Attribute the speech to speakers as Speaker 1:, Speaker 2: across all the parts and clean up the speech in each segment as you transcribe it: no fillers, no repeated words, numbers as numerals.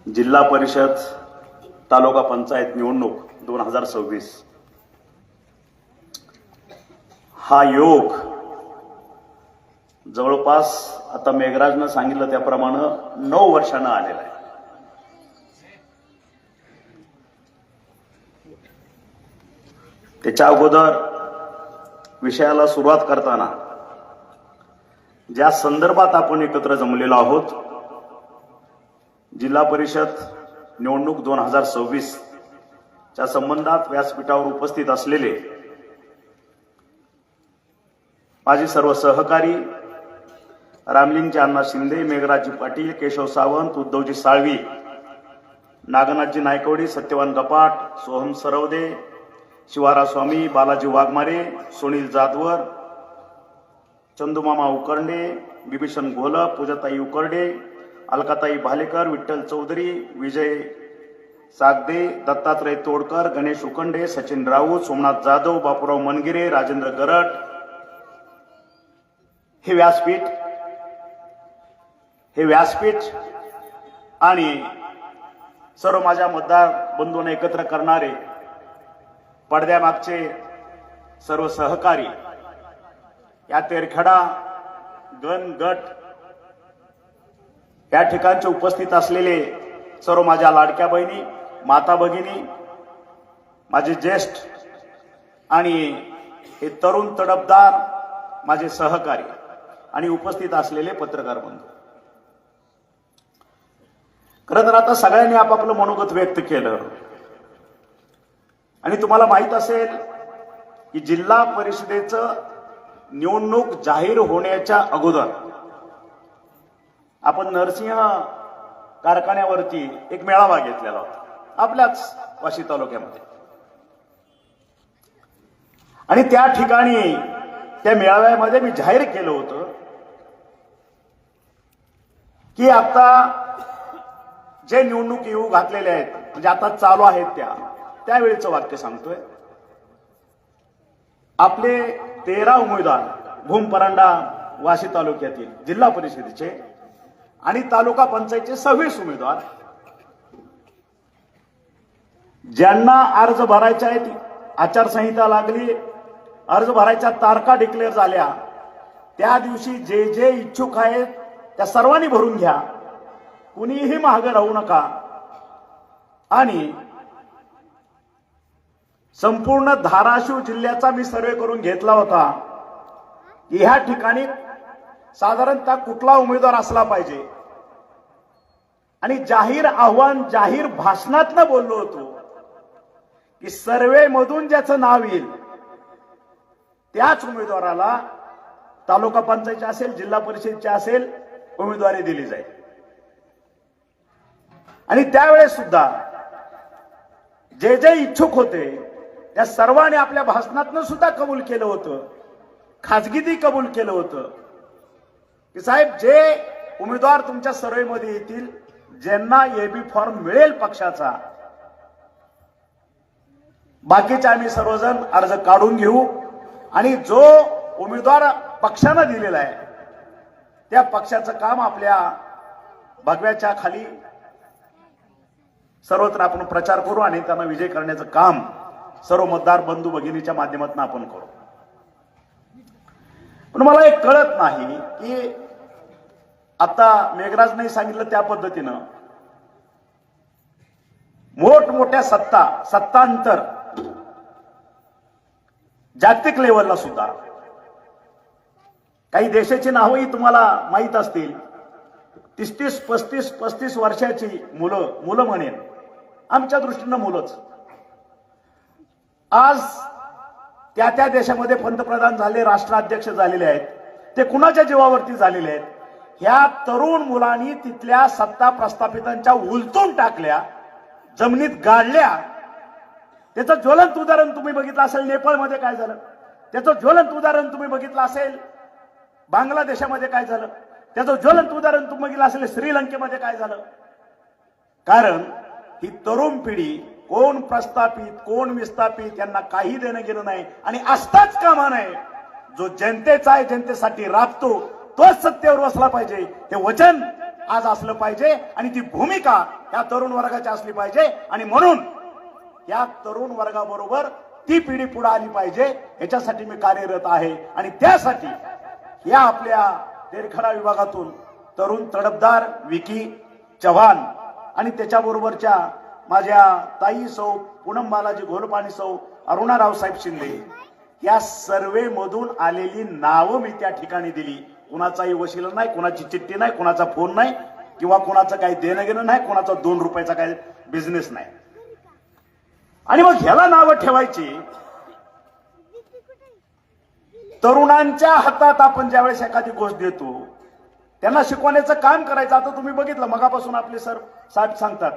Speaker 1: जिल्हा परिषद तालुका पंचायत निवडणूक 2026 हा योग जवळपास आता मेघराजनं सांगितलं त्याप्रमाणे 9 वर्षांना आलेला आहे. त्याच्या अगोदर विषयाला सुरुवात करताना ज्या संदर्भात आपण एकत्र जमलेलो आहोत, जिल्हा परिषद निवडणूक 2026 च्या संबंधात व्यासपीठावर उपस्थित असलेले माझे सर्व सहकारी रामलिंगजी अण्णा शिंदे, मेघराजजी पाटील, केशव सावंत, उद्धवजी साळवी, नागनाथजी नायकवडी, सत्यवान गपाट, सोहम सरवदे, शिवारा स्वामी, बालाजी वाघमारे, सुनील जाधवर, चंदुमामा उकरंडे, बिभीषण घोलप, पूजाताई उकरडे, अलकाताई भालेकर, विठ्ठल चौधरी, विजय सागदे, दत्तात्रय तोडकर, गणेश उकंडे, सचिन राऊत, सोमनाथ जाधव, बापूराव मनगिरे, राजेंद्र गरट, हे व्यासपीठ आणि सर्व माझ्या मतदार बंधूंना एकत्र करणारे पडद्यामागचे सर्व सहकारी, या तेरखेडा गण गट या ठिकाणचे उपस्थित असलेले सर्व माझ्या लाडक्या बहिणी, माता भगिनी, माझे ज्येष्ठ आणि हे तरुण तडफदार माझे सहकारी आणि उपस्थित असलेले पत्रकार बंधू. खरं तर आता सगळ्यांनी आपापलं मनोगत व्यक्त केलं आणि तुम्हाला माहित असेल की जिल्हा परिषदेचं निवडणूक जाहीर होण्याच्या अगोदर आपण नरसिंह कारखान्यावरती एक मेळावा घेतलेला होता आपल्याच वाशी तालुक्यामध्ये. आणि त्या ठिकाणी त्या मेळाव्यामध्ये मी जाहीर केलं होतं की आता जे निवडणूक येऊ घातलेले आहेत, म्हणजे आता चालू आहेत, त्यावेळेचं वाक्य सांगतोय. आपले 13 उमेदवार भूम परांडा वाशी तालुक्यातील जिल्हा परिषदेचे आणि तालुका पंचायतचे 26 उमेदवार ज्यांना अर्ज भरायचे आहेत, आचारसंहिता लागली, अर्ज भरायच्या तारखा डिक्लेअर झाल्या, त्या दिवशी जे जे इच्छुक आहेत त्या सर्वांनी भरून घ्या, कुणीही मागे राहू नका. आणि संपूर्ण धाराशिव जिल्ह्याचा मी सर्वे करून घेतला होता की ह्या ठिकाणी साधारणतः कुठला उमेदवार असला पाहिजे. आणि जाहीर आव्हान, जाहीर भाषणातनं बोललो होतो की सर्वे मधून ज्याचं नाव येईल त्याच उमेदवाराला तालुका पंचायतचे असेल, जिल्हा परिषदचे असेल, उमेदवारी दिली जाईल. आणि त्यावेळेस सुद्धा जे जे इच्छुक होते त्या सर्वांनी आपल्या भाषणातनं सुद्धा कबूल केलं होतं, खाजगीती कबूल केलं होतं की साहेब, जे उमेदवार तुमच्या सर्वेमध्ये येतील, ज्यांना एबी फॉर्म मिळेल पक्षाचा, बाकीचे आम्ही सर्वजण अर्ज काढून घेऊ आणि जो उमेदवार पक्षानं दिलेला आहे त्या पक्षाचं काम आपल्या भगव्याच्या खाली सर्वत्र आपण प्रचार करू आणि त्यांना विजय करण्याचं काम सर्व मतदार बंधू भगिनीच्या माध्यमातून आपण करू. पण मला एक कळत नाही की आता मेघराजने सांगितलं त्या पद्धतीनं मोठमोठ्या सत्तांतर जागतिक लेवलला सुद्धा काही देशाची नावही तुम्हाला माहित असतील. 30, 35 वर्षाची मुलं म्हणेन, आमच्या दृष्टीनं मुलंच आज त्या देशामध्ये पंतप्रधान झाले, राष्ट्राध्यक्ष झालेले आहेत. ते कुणाच्या जीवावरती झालेले आहेत? ह्या तरुण मुलांनी तिथल्या सत्ता प्रस्थापितांच्या उलटून टाकल्या, जमिनीत गाडल्या. त्याचं ज्वलंत उदाहरण तुम्ही बघितलं असेल नेपाळमध्ये काय झालं, त्याचं ज्वलंत उदाहरण तुम्ही बघितलं असेल बांगलादेशामध्ये काय झालं, त्याचं ज्वलंत उदाहरण तुम्ही बघितलं असेल श्रीलंकेमध्ये काय झालं. कारण ही तरुण पिढी कोण प्रस्थापित कोण विस्थापित यांना काही देणं घेणं नाही आणि असताच कामा नये. जो जनतेचा आहे, जनतेसाठी राबतो, तोच सत्तेवर बसला पाहिजे. हे वचन आज असलं पाहिजे आणि ती भूमिका या तरुण वर्गाची असली पाहिजे. आणि म्हणून या तरुण वर्गाबरोबर ती पिढी पुढे आली पाहिजे, याच्यासाठी मी कार्यरत आहे. आणि त्यासाठी या आपल्या तेरखडा विभागातून तरुण तडफदार विकी चव्हाण आणि त्याच्याबरोबरच्या माझ्या ताई सौ पूनम बालाजी घोलपाणी, सौ अरुणा रावसाहेब शिंदे, या सर्वे मधून आलेली नावं मी त्या ठिकाणी दिली. कुणाचाही वशिला नाही, कुणाची चिठ्ठी नाही, कुणाचा फोन नाही, किंवा कुणाचं काही देणं घेणं नाही, कुणाचा 2 रुपयाचा काही बिझनेस नाही. आणि मग ह्याला नावं ठेवायची. तरुणांच्या हातात आपण ज्यावेळेस एखादी गोष्ट देतो त्यांना शिकवण्याचं काम करायचं. आता तुम्ही बघितलं मगापासून आपले सर साहेब सांगतात,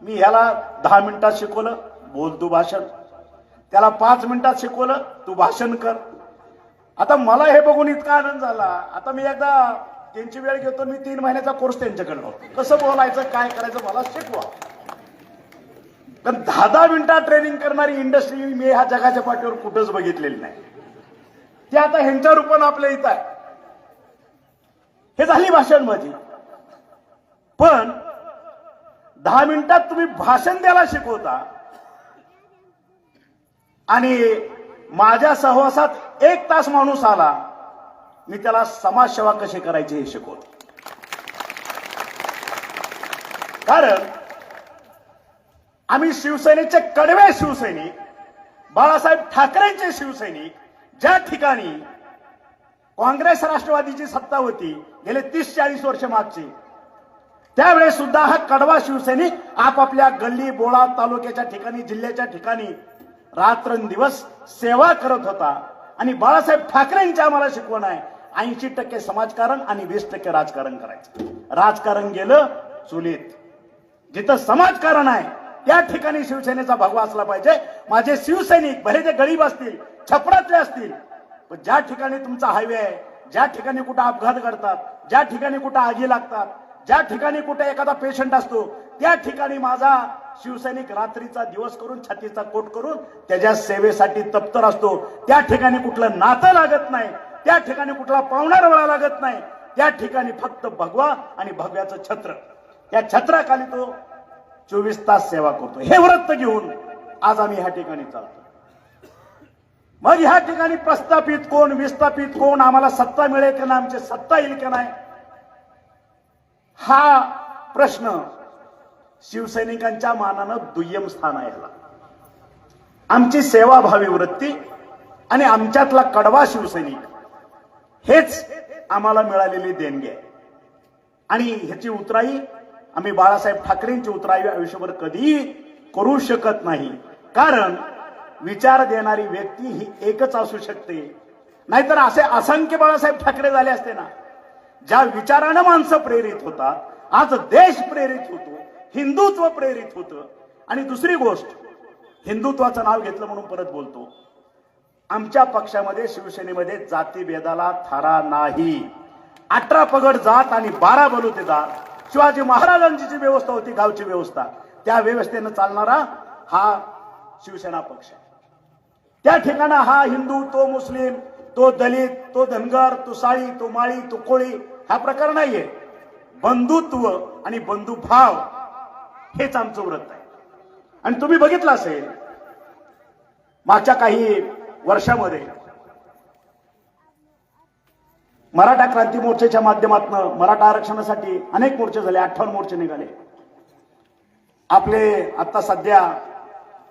Speaker 1: मी ह्याला 10 मिनिटात शिकवलं, बोल तू भाषण. त्याला 5 मिनिटात शिकवलं, तू भाषण कर. आता मला हे बघून इतका आनंद झाला. आता मी एकदा त्यांची वेळ घेतो, मी 3 महिन्याचा कोर्स त्यांच्याकडे होतो, कसं बोलायचं काय करायचं मला शिकवा. पण 10-10 मिनिटात ट्रेनिंग करणारी इंडस्ट्री मी ह्या जगाच्या पाठीवर कुठंच बघितलेली नाही. ते आता ह्यांच्या रूपानं आपल्या इथं आहे. हे झाली भाषण माझी. पण 10 मिनिटात तुम्ही भाषण द्यायला शिकवता आणि माझ्या सहवासात 1 तास माणूस आला, मी त्याला समाजसेवा कशी करायची हे शिकवतो. कारण आम्ही शिवसेनेचे कडवे शिवसैनिक, बाळासाहेब ठाकरेंचे शिवसैनिक, ज्या ठिकाणी काँग्रेस राष्ट्रवादीची सत्ता होती गेले 30-40 वर्ष मागची, त्यावेळेस सुद्धा हा कडवा शिवसैनिक आपापल्या गल्ली बोळा तालुक्याच्या ठिकाणी जिल्ह्याच्या ठिकाणी रात्रंदिवस सेवा करत होता. आणि बाळासाहेब ठाकरेंची आम्हाला शिकवण आहे, 80% समाजकारण आणि 20% राजकारण करायचं. राजकारण गेलं चुलीत. जिथं समाजकारण आहे त्या ठिकाणी शिवसेनेचा भगवा असला पाहिजे. माझे शिवसैनिक भले ते गरीब असतील, छपरातले असतील, पण ज्या ठिकाणी तुमचा हायवे आहे, ज्या ठिकाणी कुठं अपघात घडतात, ज्या ठिकाणी कुठं आगी लागतात, ज्या ठिकाणी कुठे एखादा पेशंट असतो, त्या ठिकाणी माझा शिवसैनिक रात्रीचा दिवस करून छातीचा कोट करून त्याच्या सेवेसाठी तत्पर असतो. त्या ठिकाणी कुठलं नातं लागत नाही, त्या ठिकाणी कुठला पाहुणारवळा लागत नाही, त्या ठिकाणी फक्त भगवा आणि भगव्याचं छत्र, या छत्राखाली तो 24 तास सेवा करतो. हे व्रत घेऊन आज आम्ही ह्या ठिकाणी चालतो. मग ह्या ठिकाणी प्रस्थापित कोण, विस्थापित कोण, आम्हाला सत्ता मिळेल की नाही, आमची सत्ता येईल की नाही, हा प्रश्न शिवसैनिकांच्या मानानं दुय्यम स्थान आहे. आमची सेवाभावी वृत्ती आणि आमच्यातला कडवा शिवसैनिक हेच आम्हाला मिळालेली देणगी आहे. आणि ह्याची उतराई आम्ही बाळासाहेब ठाकरेंची उतराई आयुष्यभर कधीही करू शकत नाही. कारण विचार देणारी व्यक्ती ही एकच असू शकते. नाहीतर असे असंख्य बाळासाहेब ठाकरे झाले असते ना. ज्या विचारानं माणसं प्रेरित होतात, आज देश प्रेरित होतो, हिंदुत्व प्रेरित होतं. आणि दुसरी गोष्ट, हिंदुत्वाचं नाव घेतलं म्हणून परत बोलतो, आमच्या पक्षामध्ये शिवसेनेमध्ये जातीभेदाला थारा नाही. 18 पगड जात आणि 12 बलुतेदार, शिवाजी महाराजांची जी व्यवस्था होती, गावची व्यवस्था, त्या व्यवस्थेनं चालणारा हा शिवसेना पक्ष. त्या ठिकाणी हा हिंदू, तो मुस्लिम, तो दलित, तो धनगर, तो साळी, तो माळी, तो कोळी, हा प्रकार नाहीये. बंधुत्व आणि बंधुभाव हेच आमचं व्रत आहे. आणि तुम्ही बघितलं असेल मागच्या काही वर्षामध्ये मराठा क्रांती मोर्चाच्या माध्यमातून मराठा आरक्षणासाठी अनेक मोर्चे झाले, 58 मोर्चे निघाले. आपले आता सध्या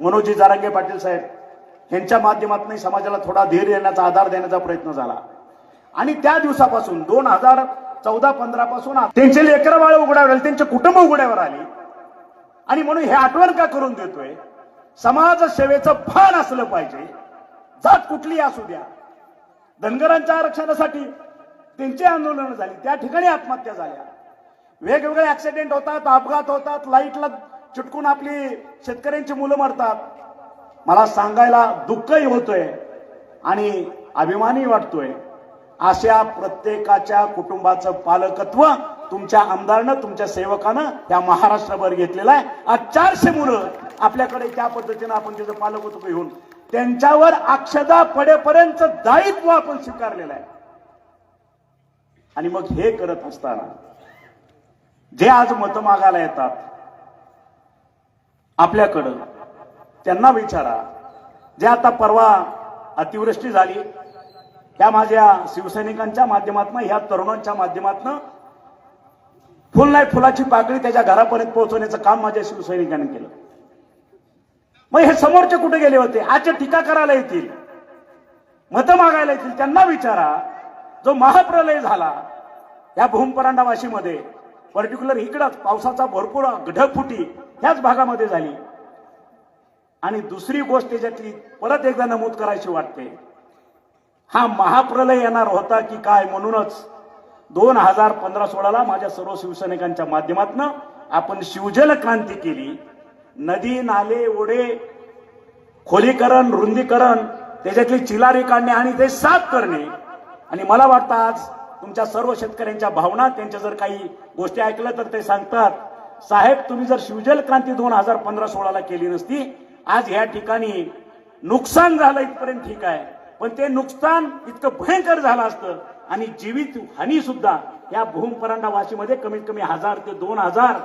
Speaker 1: मनोजी जारांगे पाटील साहेब यांच्या माध्यमातून समाजाला थोडा धीर देण्याचा, आधार देण्याचा प्रयत्न झाला. आणि त्या दिवसापासून 2014-15 पासून त्यांचे लेकरं बाळ उघड्यावर आली, त्यांचे कुटुंब उघड्यावर आली. आणि म्हणून हे आठवण का करून देतोय, समाजसेवेचं भान असलं पाहिजे. जात कुठली असू द्या. धनगरांच्या आरक्षणासाठी त्यांची आंदोलनं झाली, त्या ठिकाणी आत्महत्या झाल्या, वेगवेगळे ऍक्सिडेंट होतात, अपघात होतात, लाईटला चिटकून आपली शेतकऱ्यांची मुलं मरतात. मला सांगायला दुःखही होतोय आणि अभिमानही वाटतोय. अशा प्रत्येकाच्या कुटुंबाचं पालकत्व तुमच्या आमदारनं, तुमच्या सेवकानं या महाराष्ट्रभर घेतलेलं आहे. आज 400 मुलं आपल्याकडे त्या पद्धतीनं आपण त्याचं पालकत्व घेऊन त्यांच्यावर अक्षदा पडेपर्यंत दायित्व आपण स्वीकारलेलं आहे. आणि मग हे करत असताना जे आज मतं मागायला येतात आपल्याकडं, त्यांना विचारा. जे आता परवा अतिवृष्टी झाली, ह्या माझ्या शिवसैनिकांच्या माध्यमातून, ह्या तरुणांच्या माध्यमातून फुल नाही फुलाची पाकळी त्याच्या घरापर्यंत पोहोचवण्याचं काम माझ्या शिवसैनिकांनी केलं. मग हे समोरचे कुठे गेले होते? आजच्या टीका करायला येतील, मतं मागायला येतील, त्यांना विचारा. जो महाप्रलय झाला या भूमपरांडा वाशीमध्ये, पर्टिक्युलर इकडंच पावसाचा भरपूर ढगफुटी ह्याच भागामध्ये झाली. आणि दुसरी गोष्ट त्याच्यातली परत एकदा नमूद करायची वाटते, हा महाप्रलय येणार होता की काय, म्हणूनच 2015-16 माझ्या सर्व शिवसैनिकांच्या माध्यमातून आपण शिवजल क्रांती केली. नदी नाले ओढे खोलीकरण, रुंदीकरण, त्याच्यातली चिलारी काढणे आणि ते साफ करणे. आणि मला वाटतं आज तुमच्या सर्व शेतकऱ्यांच्या भावना, त्यांच्या जर काही गोष्टी ऐकल्या तर ते सांगतात, साहेब तुम्ही जर शिवजल क्रांती 2015-16 केली नसती, आज ह्या ठिकाणी नुकसान झालं इथपर्यंत ठीक आहे, पण ते नुकसान इतकं भयंकर झालं असतं आणि जीवित हानी सुद्धा या भूमपरांडा वाशीमध्ये कमीत कमी 1000 ते 2000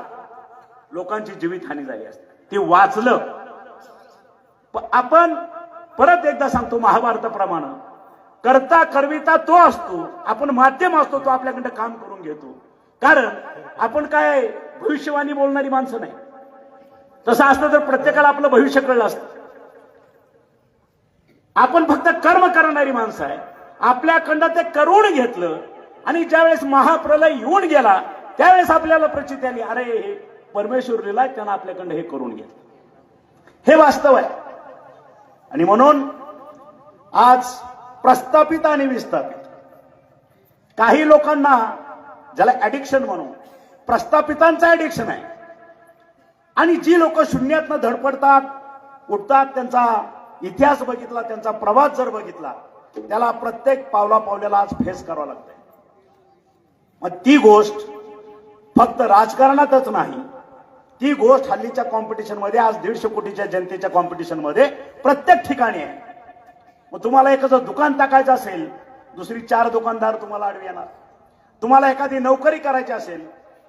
Speaker 1: लोकांची जीवित हानी झाली असते. ते वाचलं. आपण परत एकदा सांगतो, महाभारताप्रमाणे करता करविता तो असतो, आपण माध्यम असतो, तो आपल्याकडे काम करून घेतो. कारण आपण काय भविष्यवाणी बोलणारी माणसं नाही. तसं असतं तर प्रत्येकाला आपलं भविष्य कळलं असतं. आपण फक्त कर्म करणारी माणसं आहे. आपल्याकडं ते करून घेतलं आणि ज्यावेळेस महाप्रलय येऊन गेला त्यावेळेस आपल्याला प्रचिती आली, अरे हे परमेश्वर लिहिलाय, त्यानं आपल्याकडं हे करून घेतलं. हे वास्तव आहे. आणि म्हणून आज प्रस्थापित आणि विस्थापित काही लोकांना, ज्याला ऍडिक्शन म्हणू, प्रस्थापितांचं ऍडिक्शन आहे. आणि जी लोक शून्यातनं धडपडतात, उठतात, त्यांचा इतिहास बघितला, त्यांचा प्रवास जर बघितला, त्याला प्रत्येक पावला पावल्याला आज फेस करावं लागतंय. मग ती गोष्ट फक्त राजकारणातच नाही, ती गोष्ट हल्लीच्या कॉम्पिटिशन मध्ये, आज 150 कोटीच्या जनतेच्या कॉम्पिटिशन मध्ये प्रत्येक ठिकाणी आहे. मग तुम्हाला एखादं दुकान टाकायचं असेल, दुसरी 4 दुकानदार तुम्हाला आडवी येणार. तुम्हाला एखादी नोकरी करायची असेल,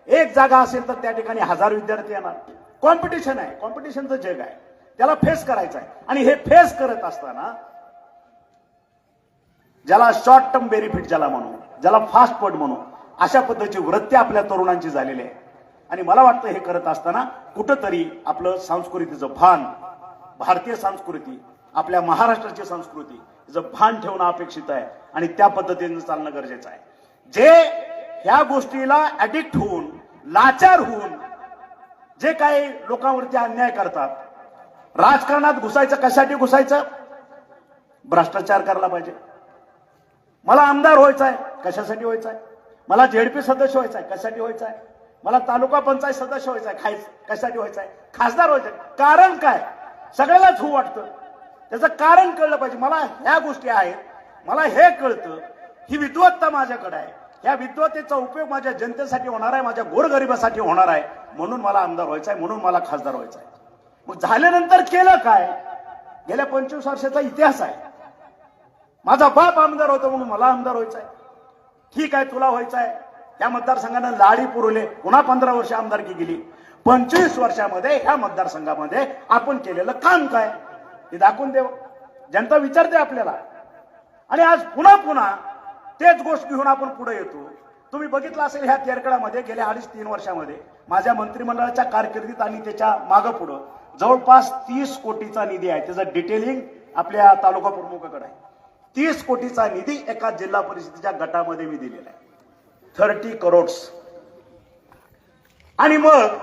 Speaker 1: एक जागा असेल तर त्या ठिकाणी 1000 विद्यार्थी येणार. कॉम्पिटिशन आहे, कॉम्पिटिशनचं जग आहे, त्याला फेस करायचं आहे. आणि हे फेस करत असताना ज्याला शॉर्ट टर्म बेनिफिट ज्याला म्हणू, ज्याला फास्ट फूड म्हणू, अशा पद्धतीची वृत्ती आपल्या तरुणांची झालेली आहे. आणि मला वाटतं हे करत असताना कुठंतरी आपलं संस्कृतीचं भान, भारतीय संस्कृती, आपल्या महाराष्ट्राची संस्कृती याचं भान ठेवणं अपेक्षित आहे आणि त्या पद्धतीने चालणं गरजेचं आहे. जे ह्या गोष्टीला ऍडिक्ट होऊन, लाचार होऊन जे काही लोकांवरती अन्याय करतात, राजकारणात घुसायचं, कशासाठी घुसायचं? भ्रष्टाचार करायला पाहिजे. मला आमदार व्हायचं आहे, कशासाठी व्हायचं आहे? मला झेडपी सदस्य व्हायचं आहे, कशासाठी व्हायचं आहे? मला तालुका पंचायत सदस्य व्हायचं आहे, कशासाठी व्हायचं आहे? खासदार व्हायचं आहे. कारण काय? सगळ्यालाच हो वाटतं, त्याचं कारण कळलं पाहिजे. मला ह्या गोष्टी आहेत, मला हे कळतं, ही विद्वत्ता माझ्याकडे आहे, ह्या विद्वत्तेचा उपयोग माझ्या जनतेसाठी होणार आहे, माझ्या गोरगरिबासाठी होणार आहे, म्हणून मला आमदार व्हायचं आहे, म्हणून मला खासदार व्हायचं आहे. मग झाल्यानंतर केलं काय? गेल्या 25 वर्षाचा इतिहास आहे. माझा बाप आमदार होता म्हणून मला आमदार व्हायचं आहे. ठीक आहे, तुला व्हायचं आहे. या मतदारसंघानं लाडी पुरवले, पुन्हा 15 वर्ष आमदारकी गेली. 25 वर्षामध्ये ह्या मतदारसंघामध्ये आपण केलेलं काम काय हे दाखवून देव. जनता विचारते आपल्याला. आणि आज पुन्हा पुन्हा तेच गोष्ट घेऊन आपण पुढे येतो. तुम्ही बघितलं असेल ह्या तेरकडामध्ये गेल्या 2.5-3 वर्षामध्ये माझ्या मंत्रिमंडळाच्या कारकिर्दीत आणि त्याच्या मागं पुढं जवळपास 30 कोटीचा निधी आहे. त्याचं डिटेलिंग आपल्या तालुका प्रमुखाकडे आहे. 30 कोटीचा निधी एका जिल्हा परिषदेच्या गटामध्ये मी दिलेला आहे. 30 करोड्स. आणि मग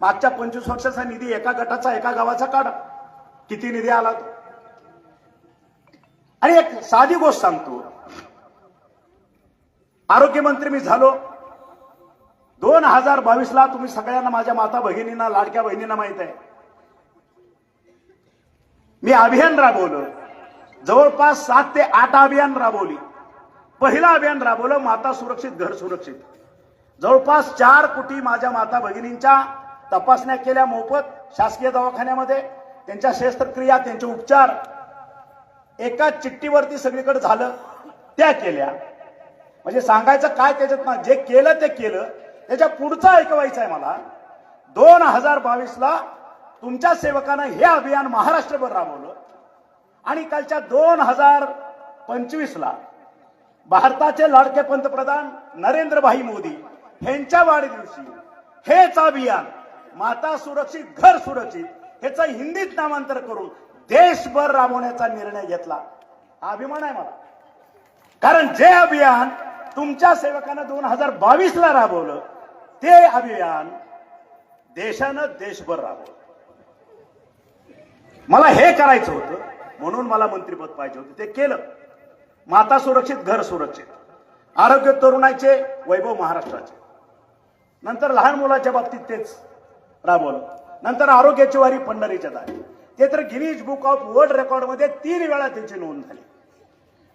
Speaker 1: मागच्या 25 वर्षाचा निधी एका गटाचा, एका गावाचा काढा, किती निधी आला तो. आणि एक साधी गोष्ट सांगतो, आरोग्यमंत्री मी झालो 2022ला. तुम्ही सगळ्यांना, माझ्या माता भगिनींना, लाडक्या बहिणींना माहित आहे, मी अभियान राबवलं. जवळपास 7 ते 8 अभियान राबवली. पहिलं अभियान राबवलं माता सुरक्षित घर सुरक्षित. जवळपास 4 कोटी माझ्या माता भगिनींच्या तपासण्या केल्या मोफत शासकीय दवाखान्यामध्ये. त्यांच्या शस्त्रक्रिया, त्यांचे उपचार एका चिठ्ठीवरती सगळीकडे झालं, त्या केल्या. म्हणजे सांगायचं काय त्याच्यात ना, जे केलं ते केलं. त्याच्या पुढचं ऐकवायचं आहे मला. 2022ला तुमच्या सेवकानं हे अभियान महाराष्ट्रभर राबवलं आणि कालच्या 2025ला भारताचे लाडके पंतप्रधान नरेंद्रभाई मोदी यांच्या वाढदिवशी हेच अभियान माता सुरक्षित घर सुरक्षित ह्याचं हिंदीत नामांतर करून देशभर राबवण्याचा निर्णय घेतला. हा अभिमान आहे मला. कारण जे अभियान तुमच्या सेवकानं 2022ला राबवलं ते अभियान देशानं देशभर राबवलं. मला हे करायचं होतं म्हणून मला मंत्रिपद पाहिजे होतं, ते केलं. माता सुरक्षित घर सुरक्षित, आरोग्य तरुणाचे वैभव महाराष्ट्राचे, नंतर लहान मुलाच्या बाबतीत तेच राबवलं. नंतर आरोग्याची वारी पंढरीच्या दारी, ते तर Guinness book of world record मध्ये 3 वेळा त्याची नोंद झाली.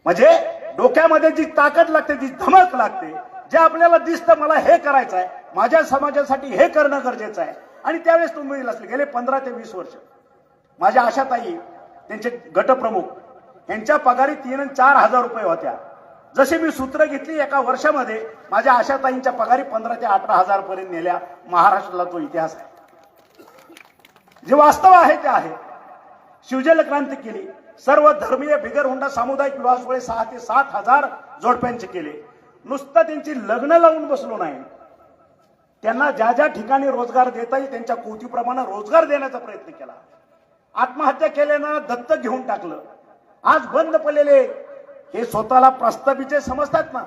Speaker 1: म्हणजे डोक्यामध्ये जी ताकद लागते, जी धमक लागते, जे आपल्याला दिसतं मला हे करायचं आहे, माझ्या समाजासाठी हे करणं गरजेचं आहे. आणि त्यावेळेस तुम्ही असले गेले 15 ते 20 वर्ष माझ्या आशाताई त्यांचे गटप्रमुख यांच्या पगारी 3 आणि 4 हजार रुपये होत्या. जशी मी सूत्र घेतली एका वर्षामध्ये माझ्या आशाताईंच्या पगारी 15 ते 18 हजार पर्यंत नेल्या. महाराष्ट्राला तो इतिहास आहे. जे वास्तव आहे ते आहे. शिवजल क्रांती केली, सर्व धर्मीय बिगर हुंडा सामुदायिक विवाह सोहळे 6 ते 7 हजार जोडप्यांचे केले. नुसतं त्यांची लग्न लावून बसलो नाही, त्यांना ज्या ज्या ठिकाणी रोजगार देता येईल त्यांच्या कुवतीप्रमाणे रोजगार देण्याचा प्रयत्न केला. आत्महत्या केल्यानं दत्तक घेऊन टाकलं. आज बंद पडलेले हे स्वतःला प्रस्तावित समजतात ना,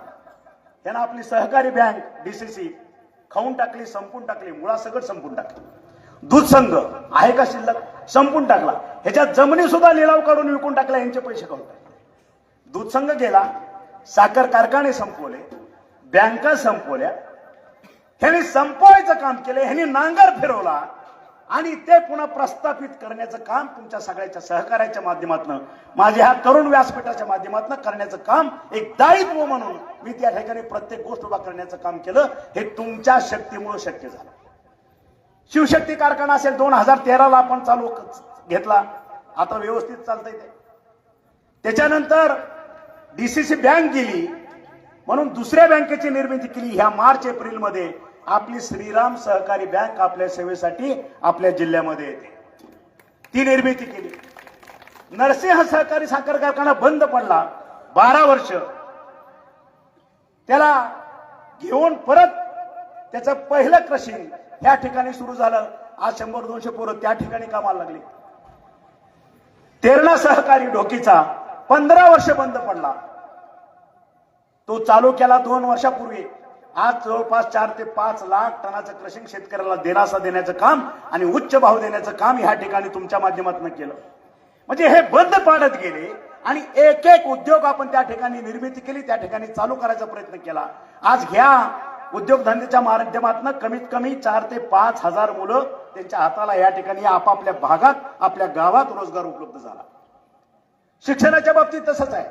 Speaker 1: त्यांना आपली सहकारी बँक डीसीसी खाऊन टाकली, संपून टाकली, मुळासकट संपून टाकली. दूध संघ आहे का शिल्लक, संपून टाकला. ह्याच्यात जमिनी सुद्धा लिलाव काढून विकून टाकला, यांचे पैसे काढून टाकले. दूध संघ गेला, साखर कारखाने संपवले, बँका संपवल्या. ह्यांनी संपवायचं काम केलं, ह्यांनी नांगर फिरवला आणि ते पुन्हा प्रस्थापित करण्याचं काम तुमच्या सगळ्याच्या सहकार्याच्या माध्यमातून, माझ्या ह्या तरुण व्यासपीठाच्या माध्यमातून करण्याचं काम एक दायित्व म्हणून मी त्या ठिकाणी प्रत्येक गोष्ट उभा करण्याचं काम केलं. हे तुमच्या शक्तीमुळे शक्य झालं. शिवशक्ती कारखाना असेल 2013ला आपण चालू घेतला, आता व्यवस्थित चालतंय ते. त्याच्यानंतर डीसीसी बँक गेली म्हणून दुसऱ्या बँकेची निर्मिती केली. ह्या मार्च एप्रिल मध्ये आपली श्रीराम सहकारी बँक आपल्या सेवेसाठी आपल्या जिल्ह्यामध्ये येते, ती निर्मिती केली. नरसिंह सहकारी साखर कारखाना बंद पडला 12 वर्ष, त्याला घेऊन परत त्याचं पहिलं क्रशिंग या ठिकाणी सुरू झालं. आज 100-200 पोरं त्या ठिकाणी कामाला लागली. तेरणा सहकारी ढोकीचा 15 वर्ष बंद पडला, तो चालू केला 2 वर्षापूर्वी. आज जवळपास 4 ते 5 लाख टनाचं क्रशिंग शेतकऱ्याला दिलासा देण्याचं काम आणि उच्च भाव देण्याचं काम ह्या ठिकाणी तुमच्या माध्यमातून केलं. म्हणजे हे बंद पाडत गेले आणि एक एक उद्योग आपण त्या ठिकाणी निर्मिती केली, त्या ठिकाणी चालू करायचा प्रयत्न केला. आज ह्या उद्योगधंद्याच्या माध्यमातून कमीत कमी 4 ते 5 हजार मुलं त्यांच्या हाताला या ठिकाणी आपापल्या भागात आपल्या गावात रोजगार उपलब्ध झाला. शिक्षणाच्या बाबतीत तसंच आहे.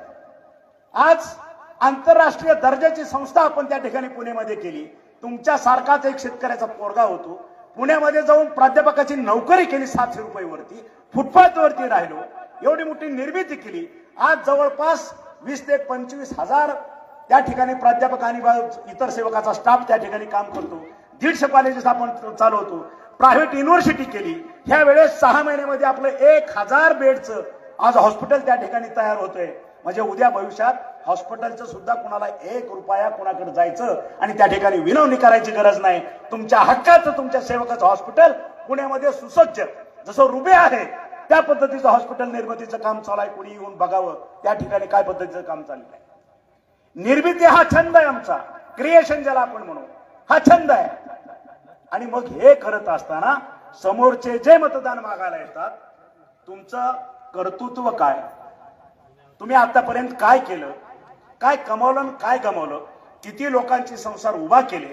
Speaker 1: आज आंतरराष्ट्रीय दर्जाची संस्था आपण त्या ठिकाणी पुण्यामध्ये केली. तुमच्या सारखाच एक शेतकऱ्याचा पोरगा होतो, पुण्यामध्ये जाऊन प्राध्यापकाची नोकरी केली 700 रुपयावरती, फुटपाथवरती राहिलो, एवढी मोठी निर्मिती केली. आज जवळपास 20 ते 25 हजार त्या ठिकाणी प्राध्यापक आणि इतर सेवकाचा स्टाफ त्या ठिकाणी काम करतो. 150 कॉलेजेस आपण चालवतो. प्रायव्हेट युनिव्हर्सिटी केली. ह्या वेळेस 6 महिन्यामध्ये आपलं 1000 बेडचं आज हॉस्पिटल त्या ठिकाणी तयार होतंय. म्हणजे उद्या भविष्यात हॉस्पिटलचं सुद्धा कुणाला 1 रुपया कुणाकडे जायचं आणि त्या ठिकाणी विनवणी करायची गरज नाही. तुमच्या हक्काचं, तुमच्या सेवकाचं हॉस्पिटल पुण्यामध्ये सुसज्ज, जसं रुबे आहे त्या पद्धतीचं हॉस्पिटल निर्मितीचं काम चालू आहे. कुणी येऊन बघावं त्या ठिकाणी काय पद्धतीचं काम चाललं आहे. निर्मिती हा छंद आहे आमचा, क्रिएशन ज्याला आपण म्हणू, हा छंद आहे. आणि मग हे करत असताना समोरचे जे मतदान मागायला येतात, तुमचं कर्तृत्व काय, तुम्ही आतापर्यंत काय केलं, काय कमावलं आणि काय गमावलं, किती लोकांचे संसार उभा केले,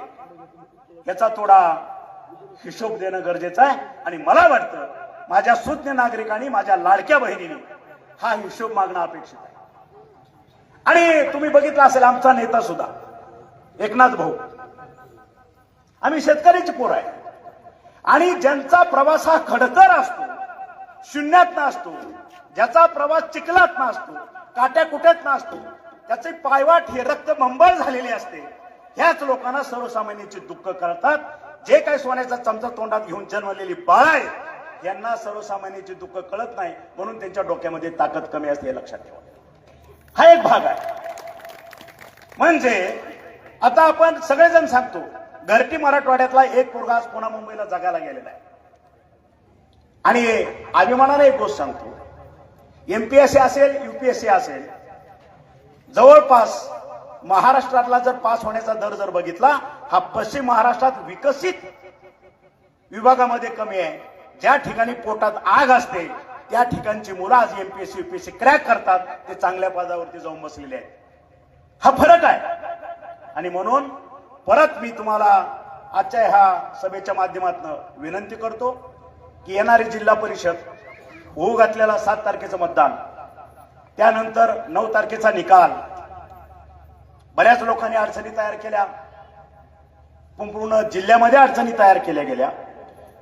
Speaker 1: याचा थोडा हिशोब देणं गरजेचं आहे. आणि मला वाटतं माझ्या सुज्ञ नागरिकांनी, माझ्या लाडक्या बहिणींनी हा हिशोब मागणं अपेक्षित आहे. आणि तुम्ही बघितलं असेल आमचा नेता सुद्धा एकनाथ भाऊ, आम्ही शेतकऱ्याची पोर आहे. आणि ज्यांचा प्रवास हा खडतर असतो, शून्यात असतो, ज्याचा प्रवास चिखलात असतो, काट्या कुट्यात असतो, त्याचे पायवाट हे रक्त मंबळ झालेले असते, ह्याच लोकांना सर्वसामान्यांची दुःख कळतात. जे काही सोन्याचा चमचा तोंडात घेऊन जन्मलेली बाळ आहे यांना सर्वसामान्यांची दुःख कळत नाही, म्हणून त्यांच्या डोक्यामध्ये ताकद कमी असते हे लक्षात ठेवा. हा एक भाग आहे. म्हणजे आता आपण सगळेजण सांगतो घरटी मराठवाड्यातला एक पोरगा आज पुन्हा मुंबईला जगायला गेलेला आहे. आणि अभिमानाने एक गोष्ट सांगतो, एमपीएससी असेल युपीएससी असेल, जवळपास महाराष्ट्रातला जर पास होण्याचा दर जर बघितला, हा पश्चिम महाराष्ट्रात विकसित विभागामध्ये कमी आहे. ज्या ठिकाणी पोटात आग असते त्या ठिकाणची मुलं आज एमपीएससी युपीएससी क्रॅक करतात, ते चांगल्या पदावरती जाऊन बसलेले आहेत. हा फरक आहे. आणि म्हणून परत मी तुम्हाला आजच्या ह्या सभेच्या माध्यमातून विनंती करतो की येणारी जिल्हा परिषद होऊ घातलेला 7 तारखेचं मतदान, त्यानंतर 9 तारखेचा निकाल, बऱ्याच लोकांनी अडचणी तयार केल्या, पूर्ण जिल्ह्यामध्ये अडचणी तयार केल्या गेल्या.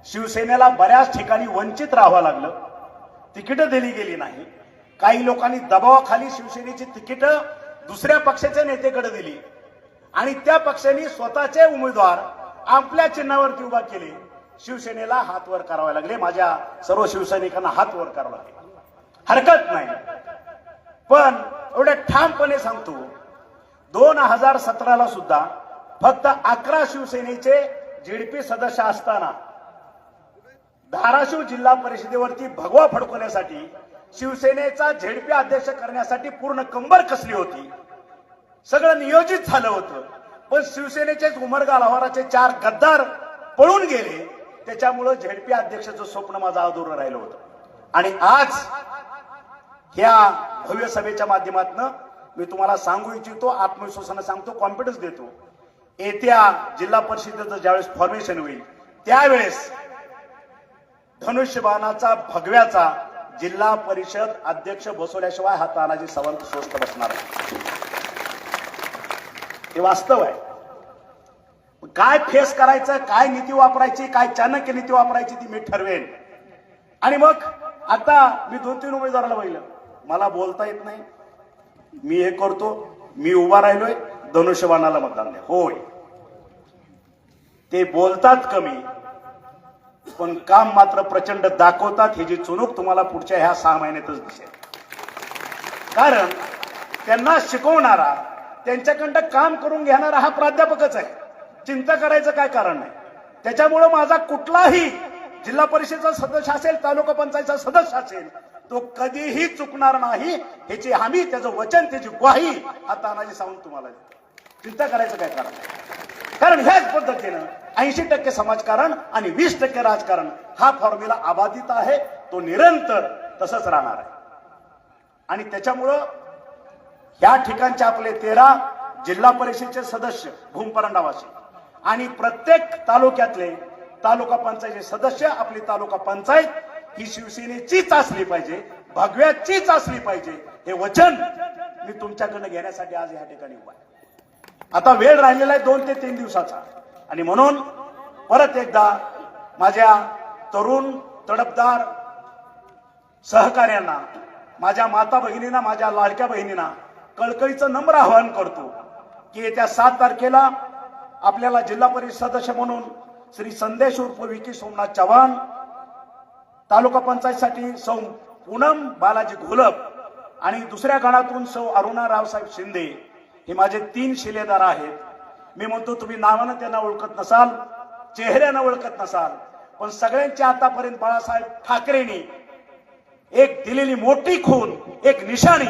Speaker 1: शिवसेनेला बऱ्याच ठिकाणी वंचित राहावं लागलं, तिकीटं दिली गेली नाही. काही लोकांनी दबावाखाली शिवसेनेची तिकीटं दुसऱ्या पक्षाच्या नेतेकडे दिली आणि त्या पक्षाने स्वतःचे उमेदवार आपल्या चिन्हावरती उभा केले. शिवसेनेला हात वर करावे लागले. माझ्या सर्व शिवसैनिकांना हात वर करावे लागले, हरकत नाही. पण एवढ्या ठामपणे सांगतो, 2017ला सुद्धा फक्त 11 शिवसेनेचे जेडपी सदस्य असताना धाराशिव जिल्हा परिषदेवरती भगवा फडकवण्यासाठी शिवसेनेचा झेडपी अध्यक्ष करण्यासाठी पूर्ण कंबर कसली होती. सगळं नियोजित झालं होतं, पण शिवसेनेचेच उमरगा लावाराचे 4 गद्दार पळून गेले. त्याच्यामुळे झेडपी अध्यक्षाचं स्वप्न माझं अधुरं राहिलं होतं. आणि आज ह्या भव्य सभेच्या माध्यमातून मी तुम्हाला सांगू इच्छितो, आत्मविश्वासाने सांगतो, कॉन्फिडन्स देतो, येत्या जिल्हा परिषदेचं ज्यावेळेस फॉर्मेशन होईल त्यावेळेस धनुष्यबाणाचा भगव्याचा जिल्हा परिषद अध्यक्ष बसवल्याशिवाय हा तानाजी सावंत स्वस्त बसणार आहे. हे वास्तव आहे. काय फेस करायचं, काय नीती वापरायची, काय चाणक्य नीती वापरायची ती मी ठरवेन. आणि मग आता मी 2-3 उमेदवाराला बघितलं, मला बोलता येत नाही, मी हे करतो, मी उभा राहिलोय, धनुष्यबाणाला मतदान द्या. होय, ते बोलतात कमी पण काम मात्र प्रचंड दाखवतात. ही जी चुणूक तुम्हाला पुढच्या ह्या 6 महिन्यातच दिसेल. कारण त्यांना शिकवणारा, त्यांच्याकडं काम करून घेणारा हा प्राध्यापकच आहे. चिंता करायचं काय कारण नाही. त्याच्यामुळे माझा कुठलाही जिल्हा परिषदेचा सदस्य असेल, तालुका पंचायतचा सदस्य असेल, तो कधीही चुकणार नाही. ह्याची हमी, त्याचं वचन, त्याची ग्वाही हा तानाजी सावंत तुम्हाला देतो. चिंता करायचं काय कारण नाही. कारण ह्याच पद्धतीनं 80% समाजकारण आणि 20% राजकारण हा फॉर्म्युला अबाधित आहे. तो निरंतर तसंच राहणार आहे. आणि त्याच्यामुळं या ठिकाणचे आपले 13 जिल्हा परिषदेचे सदस्य भूमपरंडावासी आणि प्रत्येक तालुक्यातले तालुका पंचायतचे सदस्य, आपली तालुका पंचायत ही शिवसेनेचीच असली पाहिजे, भगव्याचीच असली पाहिजे, हे वचन मी तुमच्याकडनं घेण्यासाठी आज या ठिकाणी उभा आहे. आता वेळ राहिलेला आहे 2 ते 3 दिवसाचा. आणि म्हणून परत एकदा माझ्या तरुण तडफदार सहकार्यांना, माझ्या माता भगिनींना, माझ्या लाडक्या बहिणींना कळकळीचं नम्र आवाहन करतो की येत्या 7 तारखेला आपल्याला जिल्हा परिषद सदस्य म्हणून श्री संदेश उर्फ विकी सोमनाथ चव्हाण, तालुका पंचायतसाठी सौ पूनम बालाजी घोलप आणि दुसऱ्या गणातून सौ अरुणा रावसाहेब शिंदे हे माझे 3 शिलेदार आहेत. मी म्हणतो, तुम्ही नावानं त्यांना ओळखत नसाल, चेहऱ्यानं ओळखत नसाल, पण सगळ्यांच्या आतापर्यंत बाळासाहेब ठाकरेंनी एक दिलेली मोठी खून, एक निशाणी,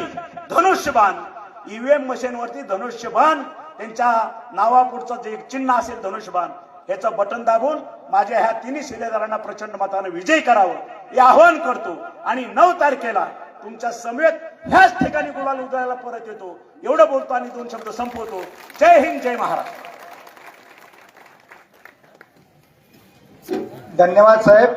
Speaker 1: धनुष्यबाण, ईव्हीएम मशीनवरती धनुष्यबाण, त्यांच्या नावापुढचं जे चिन्ह असेल धनुष्यबाण, याचं बटन दाबून माझ्या ह्या 3 शिलेदारांना प्रचंड मताने विजयी करावं हे आवाहन करतो. आणि 9 तारखेला तुमच्या समेत ह्याच ठिकाणी गुलाल उधळायला परत येतो. एवढं बोलतो आणि 2 शब्द संपवतो. जय हिंद, जय महाराष्ट्र.
Speaker 2: धन्यवाद साहेब.